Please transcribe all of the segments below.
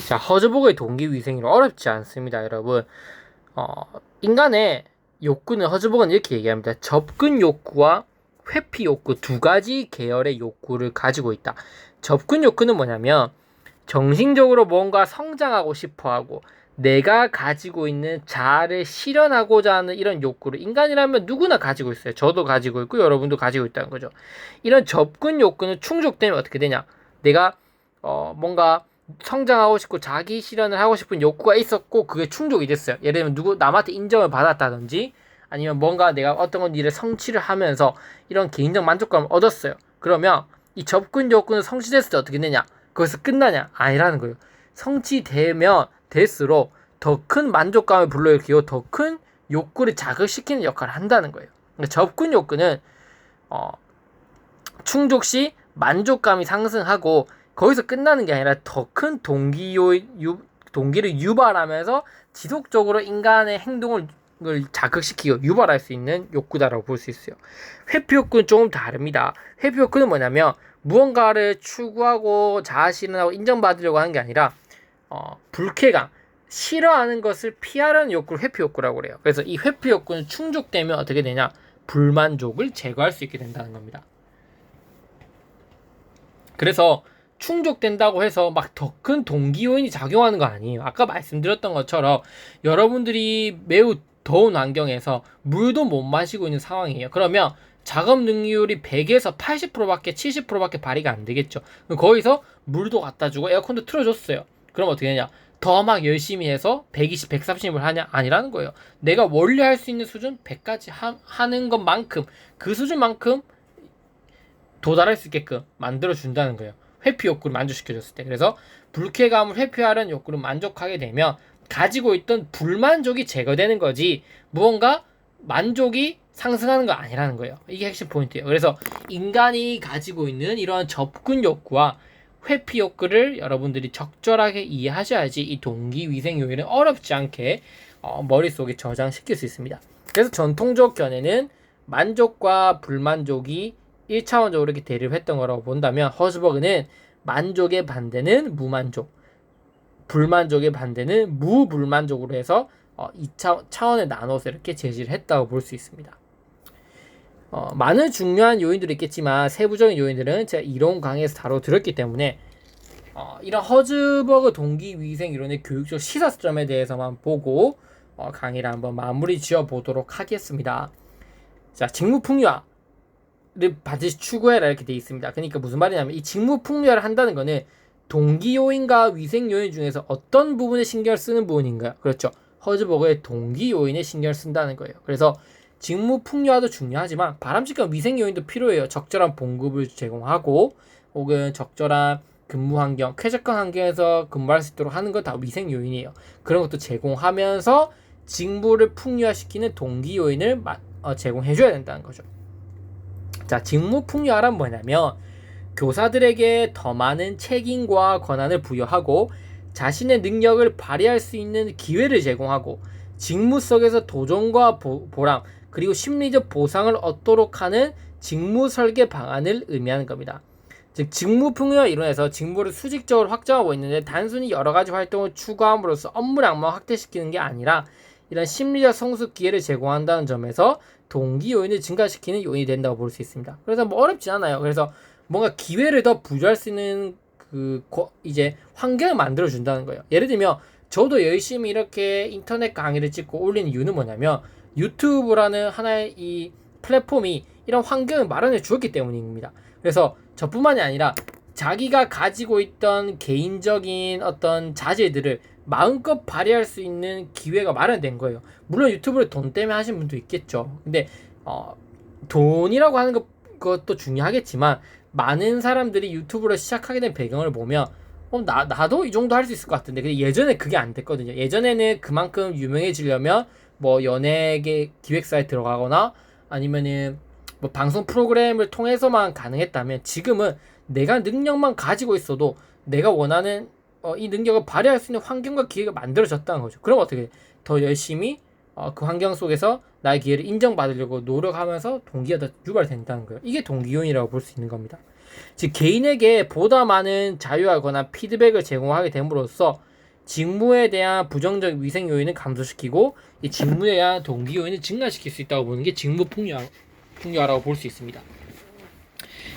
자, 허즈버그의 동기위생이 어렵지 않습니다, 여러분. 인간의 욕구는 허즈버그는 이렇게 얘기합니다. 접근 욕구와 회피 욕구 두 가지 계열의 욕구를 가지고 있다. 접근 욕구는 뭐냐면 정신적으로 뭔가 성장하고 싶어하고 내가 가지고 있는 자아를 실현하고자 하는 이런 욕구를 인간이라면 누구나 가지고 있어요. 저도 가지고 있고 여러분도 가지고 있다는 거죠. 이런 접근 욕구는 충족되면 어떻게 되냐? 내가 뭔가 성장하고 싶고 자기 실현을 하고 싶은 욕구가 있었고 그게 충족이 됐어요. 예를 들면 누구 남한테 인정을 받았다든지 아니면 뭔가 내가 어떤 일을 성취를 하면서 이런 개인적 만족감을 얻었어요. 그러면 이 접근 욕구는 성취됐을 때 어떻게 되냐? 거기서 끝나냐? 아니라는 거예요. 성취되면 될수록 더 큰 만족감을 불러일으키고 더 큰 욕구를 자극시키는 역할을 한다는 거예요. 그러니까 접근 욕구는 충족 시 만족감이 상승하고 거기서 끝나는 게 아니라 더 큰 동기를 유발하면서 지속적으로 인간의 행동을 자극시키고 유발할 수 있는 욕구다라고 볼 수 있어요. 회피 욕구는 조금 다릅니다. 회피 욕구는 뭐냐면 무언가를 추구하고 자아실현하고 인정받으려고 하는 게 아니라 불쾌감, 싫어하는 것을 피하려는 욕구를 회피 욕구라고 그래요. 그래서 이 회피 욕구는 충족되면 어떻게 되냐? 불만족을 제거할 수 있게 된다는 겁니다. 그래서 충족된다고 해서 막 더 큰 동기 요인이 작용하는 거 아니에요. 아까 말씀드렸던 것처럼 여러분들이 매우 더운 환경에서 물도 못 마시고 있는 상황이에요. 그러면 작업 능률이 100에서 80%밖에 70%밖에 발휘가 안 되겠죠. 거기서 물도 갖다 주고 에어컨도 틀어줬어요. 그럼 어떻게 되냐? 더 막 열심히 해서 120, 130을 하냐? 아니라는 거예요. 내가 원래 할 수 있는 수준 100까지 하는 것만큼 그 수준만큼 도달할 수 있게끔 만들어준다는 거예요. 회피 욕구를 만족시켜줬을 때. 그래서 불쾌감을 회피하려는 욕구를 만족하게 되면 가지고 있던 불만족이 제거되는 거지 무언가 만족이 상승하는 거 아니라는 거예요. 이게 핵심 포인트예요. 그래서 인간이 가지고 있는 이러한 접근 욕구와 회피 욕구를 여러분들이 적절하게 이해하셔야지 이 동기위생 요인을 어렵지 않게 머릿속에 저장시킬 수 있습니다. 그래서 전통적 견해는 만족과 불만족이 1차원적으로 이렇게 대립했던 거라고 본다면 허즈버그는 만족의 반대는 무만족, 불만족의 반대는 무불만족으로 해서 2차원에 나눠서 이렇게 제시를 했다고 볼 수 있습니다. 많은 중요한 요인들이 있겠지만 세부적인 요인들은 제가 이론 강의에서 다뤄드렸기 때문에 이런 허즈버그 동기위생 이론의 교육적 시사점에 대해서만 보고 강의를 한번 마무리 지어 보도록 하겠습니다. 자, 직무풍요화 를 반드시 추구해라 이렇게 돼 있습니다. 그러니까 무슨 말이냐면 이 직무풍요화를 한다는 거는 동기요인과 위생요인 중에서 어떤 부분에 신경을 쓰는 부분인가요? 그렇죠. 허즈버그의 동기요인에 신경을 쓴다는 거예요. 그래서 직무풍요화도 중요하지만 바람직한 위생요인도 필요해요. 적절한 봉급을 제공하고 혹은 적절한 근무 환경, 쾌적한 환경에서 근무할 수 있도록 하는 건 다 위생요인이에요. 그런 것도 제공하면서 직무를 풍요화시키는 동기요인을 제공해줘야 된다는 거죠. 자, 직무풍요화란 뭐냐면 교사들에게 더 많은 책임과 권한을 부여하고 자신의 능력을 발휘할 수 있는 기회를 제공하고 직무 속에서 도전과 보람 그리고 심리적 보상을 얻도록 하는 직무 설계 방안을 의미하는 겁니다. 즉 직무풍요화 이론에서 직무를 수직적으로 확장하고 있는데 단순히 여러 가지 활동을 추구함으로써 업무 량만 확대시키는 게 아니라 이런 심리적 성숙 기회를 제공한다는 점에서 동기 요인을 증가시키는 요인이 된다고 볼 수 있습니다. 그래서 뭐 어렵지 않아요. 그래서 뭔가 기회를 더 부여할 수 있는 이제 환경을 만들어 준다는 거예요. 예를 들면 저도 열심히 이렇게 인터넷 강의를 찍고 올리는 이유는 뭐냐면 유튜브라는 하나의 이 플랫폼이 이런 환경을 마련해 주었기 때문입니다. 그래서 저뿐만이 아니라 자기가 가지고 있던 개인적인 어떤 자질들을 마음껏 발휘할 수 있는 기회가 마련된 거예요. 물론 유튜브를 돈 때문에 하신 분도 있겠죠. 근데 돈이라고 하는 것도 중요하겠지만 많은 사람들이 유튜브를 시작하게 된 배경을 보면 나도 이 정도 할 수 있을 것 같은데 근데 예전에 그게 안 됐거든요. 예전에는 그만큼 유명해지려면 뭐 연예계 기획사에 들어가거나 아니면은 뭐 방송 프로그램을 통해서만 가능했다면 지금은 내가 능력만 가지고 있어도 내가 원하는 이 능력을 발휘할 수 있는 환경과 기회가 만들어졌다는 거죠. 그럼 어떻게 더 열심히 그 환경 속에서 나의 기회를 인정받으려고 노력하면서 동기가 더 유발된다는 거예요. 이게 동기요인이라고 볼 수 있는 겁니다. 즉 개인에게 보다 많은 자유와 권한 피드백을 제공하게 됨으로써 직무에 대한 부정적 위생 요인을 감소시키고 이 직무에 대한 동기 요인을 증가시킬 수 있다고 보는 게 직무 풍요화라고 볼 수 있습니다.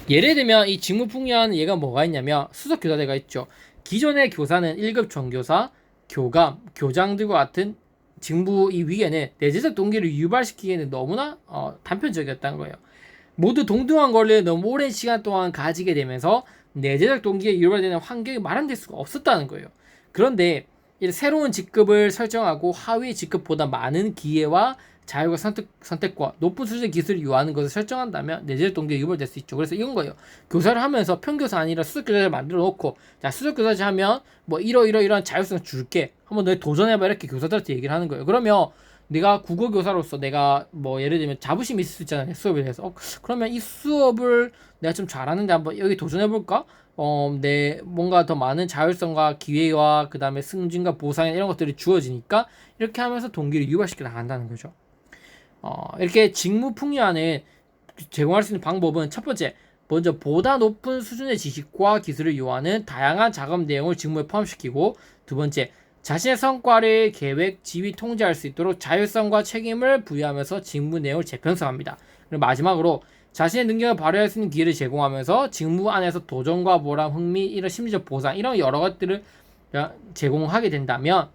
예를 들면 이 직무 풍요화는 얘가 뭐가 있냐면 수석 교사대가 있죠. 기존의 교사는 1급 전교사, 교감, 교장들과 같은 직무 이 위에는 내재적 동기를 유발시키기에는 너무나 단편적이었다는 거예요. 모두 동등한 권리를 너무 오랜 시간 동안 가지게 되면서 내재적 동기에 유발되는 환경이 마련될 수가 없었다는 거예요. 그런데 새로운 직급을 설정하고 하위 직급보다 많은 기회와 자유가 선택과 높은 수준의 기술을 요하는 것을 설정한다면 내재적 동기에 유발될 수 있죠. 그래서 이건 거예요. 교사를 하면서 평교사 아니라 수석교사를 만들어 놓고, 자, 수석교사지 하면 뭐 이러이러한 자율성 줄게, 한번 너 도전해봐, 이렇게 교사들한테 얘기를 하는 거예요. 그러면 내가 국어교사로서 내가 뭐 예를 들면 자부심이 있을 수 있잖아요. 수업에 대해서. 그러면 이 수업을 내가 좀 잘하는데 한번 여기 도전해볼까? 내 뭔가 더 많은 자율성과 기회와 그 다음에 승진과 보상 이런 것들이 주어지니까 이렇게 하면서 동기를 유발시켜 나간다는 거죠. 이렇게 직무 풍요화는 제공할 수 있는 방법은 첫 번째, 먼저 보다 높은 수준의 지식과 기술을 요하는 다양한 작업 내용을 직무에 포함시키고, 두 번째, 자신의 성과를 계획, 지휘, 통제할 수 있도록 자율성과 책임을 부여하면서 직무 내용을 재편성합니다. 그리고 마지막으로 자신의 능력을 발휘할 수 있는 기회를 제공하면서 직무 안에서 도전과 보람, 흥미, 이런 심리적 보상, 이런 여러 것들을 제공하게 된다면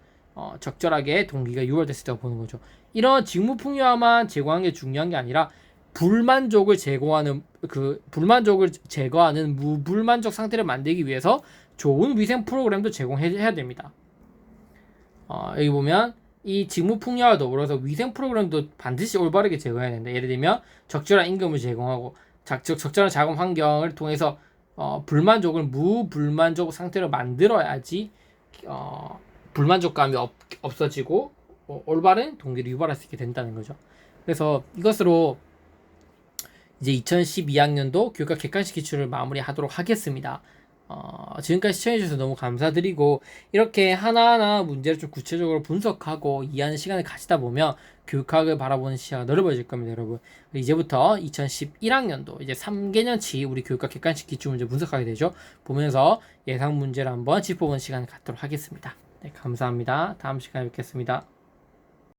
적절하게 동기가 유발될 수 있다고 보는 거죠. 이런 직무 풍요화만 제공하는 게 중요한 게 아니라 불만족을 제거하는 무불만족 상태를 만들기 위해서 좋은 위생 프로그램도 제공해야 됩니다. 여기 보면 이 직무 풍요화와 더불어서 위생 프로그램도 반드시 올바르게 제공해야 된다. 예를 들면 적절한 임금을 제공하고 적절한 작업 환경을 통해서 무불만족 상태로 만들어야지 불만족감이 없어지고 올바른 동기를 유발할 수 있게 된다는 거죠. 그래서 이것으로 이제 2012학년도 교육학 객관식 기출을 마무리하도록 하겠습니다. 지금까지 시청해주셔서 너무 감사드리고, 이렇게 하나하나 문제를 좀 구체적으로 분석하고 이해하는 시간을 가지다 보면 교육학을 바라보는 시야가 넓어질 겁니다, 여러분. 이제부터 2011학년도 이제 3개년치 우리 교육학 객관식 기출 문제 분석하게 되죠. 보면서 예상 문제를 한번 짚어보는 시간을 갖도록 하겠습니다. 네, 감사합니다. 다음 시간에 뵙겠습니다.